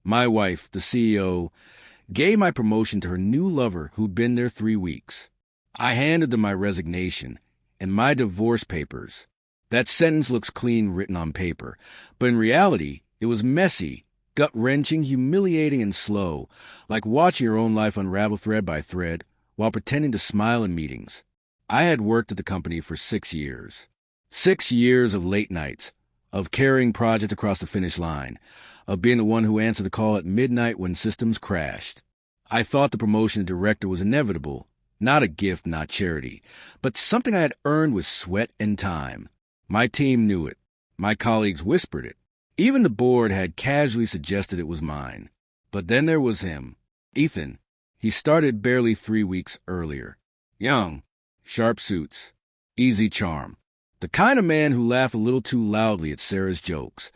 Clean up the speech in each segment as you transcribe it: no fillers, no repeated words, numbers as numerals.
My wife, the CEO, gave my promotion to her new lover who'd been there 3 weeks. I handed them my resignation and my divorce papers. That sentence looks clean written on paper, but in reality, it was messy, gut-wrenching, humiliating, and slow, like watching your own life unravel thread by thread while pretending to smile in meetings. I had worked at the company for 6 years. 6 years of late nights, of carrying project across the finish line, of being the one who answered the call at midnight when systems crashed. I thought the promotion to director was inevitable, not a gift, not charity, but something I had earned with sweat and time. My team knew it. My colleagues whispered it. Even the board had casually suggested it was mine. But then there was him, Ethan. He started barely 3 weeks earlier. Young, sharp suits, easy charm. The kind of man who laughed a little too loudly at Sarah's jokes.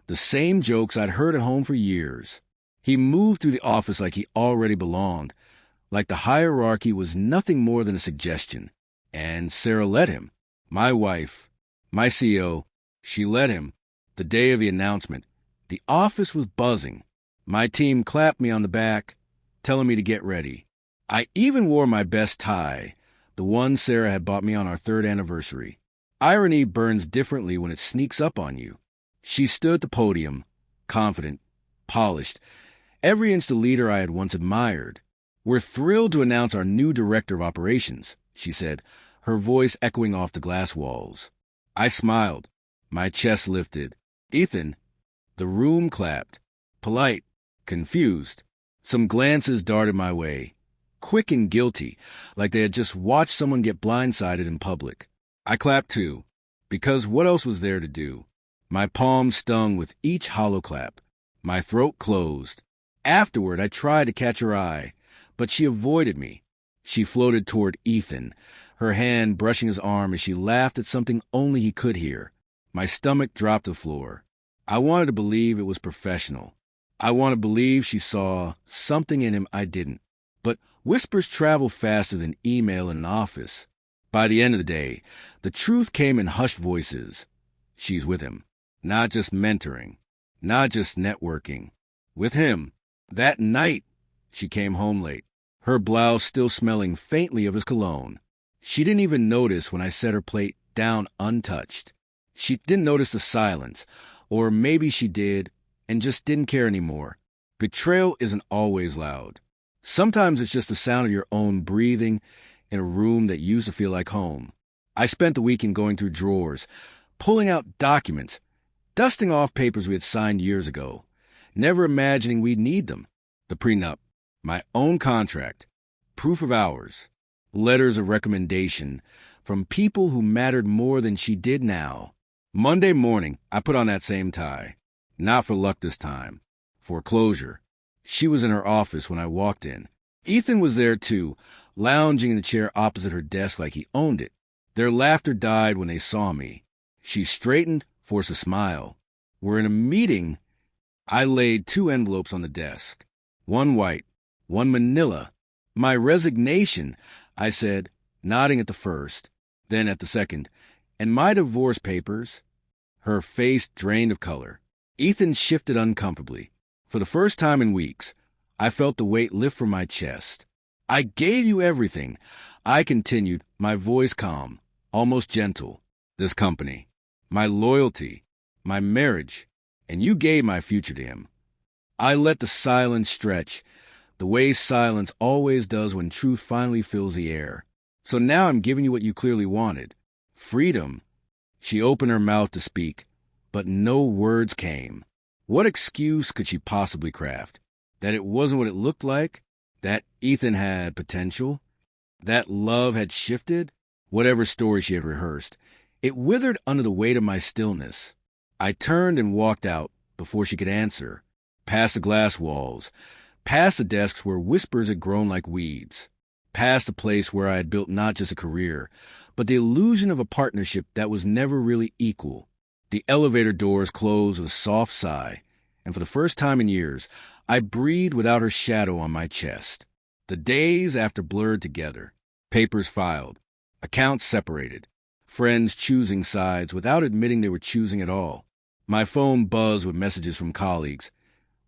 The same jokes I'd heard at home for years. He moved through the office like he already belonged, like the hierarchy was nothing more than a suggestion. And Sarah let him. My wife, my CEO, she let him. The day of the announcement, the office was buzzing. My team clapped me on the back, telling me to get ready. I even wore my best tie, the one Sarah had bought me on our 3rd anniversary. Irony burns differently when it sneaks up on you. She stood at the podium, confident, polished, every inch the leader I had once admired. We're thrilled to announce our new director of operations, she said, her voice echoing off the glass walls. I smiled. My chest lifted. Ethan. The room clapped. Polite, confused. Some glances darted my way, quick and guilty, like they had just watched someone get blindsided in public. I clapped too, because what else was there to do? My palms stung with each hollow clap. My throat closed. Afterward, I tried to catch her eye, but she avoided me. She floated toward Ethan, her hand brushing his arm as she laughed at something only he could hear. My stomach dropped to the floor. I wanted to believe it was professional. I wanted to believe she saw something in him I didn't. But whispers travel faster than email in an office. By the end of the day, the truth came in hushed voices. She's with him. Not just mentoring. Not just networking. With him. That night, she came home late, her blouse still smelling faintly of his cologne. She didn't even notice when I set her plate down untouched. She didn't notice the silence, or maybe she did and just didn't care anymore. Betrayal isn't always loud. Sometimes it's just the sound of your own breathing in a room that used to feel like home. I spent the weekend going through drawers, pulling out documents, dusting off papers we had signed years ago, never imagining we'd need them. The prenup, my own contract, proof of hours, letters of recommendation from people who mattered more than she did now. Monday morning, I put on that same tie. Not for luck this time. For closure. She was in her office when I walked in. Ethan was there too, lounging in the chair opposite her desk like he owned it. Their laughter died when they saw me. She straightened, forced a smile. We're in a meeting. I laid 2 envelopes on the desk. One white, one manila. My resignation, I said, nodding at the first, then at the second. And my divorce papers. Her face drained of color. Ethan shifted uncomfortably. For the first time in weeks, I felt the weight lift from my chest. I gave you everything. I continued, my voice calm, almost gentle. This company, my loyalty, my marriage, and you gave my future to him. I let the silence stretch, the way silence always does when truth finally fills the air. So now I'm giving you what you clearly wanted. Freedom. She opened her mouth to speak, but no words came. What excuse could she possibly craft? That it wasn't what it looked like? That Ethan had potential? That love had shifted? Whatever story she had rehearsed, it withered under the weight of my stillness. I turned and walked out before she could answer, past the glass walls, past the desks where whispers had grown like weeds, past the place where I had built not just a career, but the illusion of a partnership that was never really equal. The elevator doors closed with a soft sigh, and for the first time in years, I breathed without her shadow on my chest. The days after blurred together, papers filed, accounts separated, friends choosing sides without admitting they were choosing at all. My phone buzzed with messages from colleagues.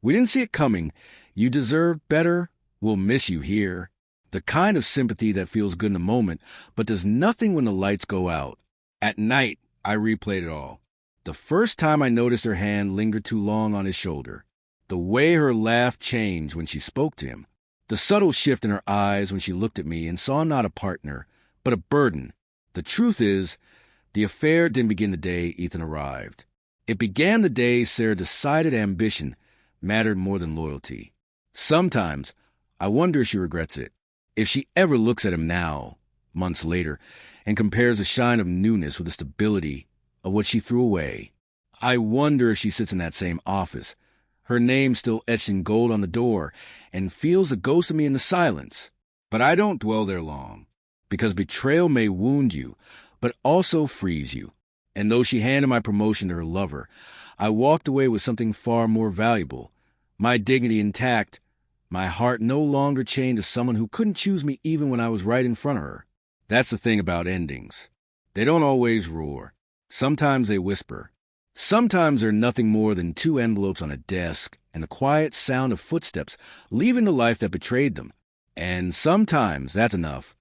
We didn't see it coming. You deserve better. We'll miss you here. The kind of sympathy that feels good in the moment, but does nothing when the lights go out. At night, I replayed it all. The first time I noticed her hand lingered too long on his shoulder. The way her laugh changed when she spoke to him. The subtle shift in her eyes when she looked at me and saw not a partner, but a burden. The truth is, the affair didn't begin the day Ethan arrived. It began the day Sarah decided ambition mattered more than loyalty. Sometimes, I wonder if she regrets it. If she ever looks at him now, months later, and compares the shine of newness with the stability of what she threw away. I wonder if she sits in that same office, her name still etched in gold on the door, and feels the ghost of me in the silence. But I don't dwell there long, because betrayal may wound you, but also frees you. And though she handed my promotion to her lover, I walked away with something far more valuable. My dignity intact, my heart no longer chained to someone who couldn't choose me even when I was right in front of her. That's the thing about endings. They don't always roar. Sometimes they whisper. Sometimes they're nothing more than 2 envelopes on a desk and the quiet sound of footsteps leaving the life that betrayed them. And sometimes that's enough.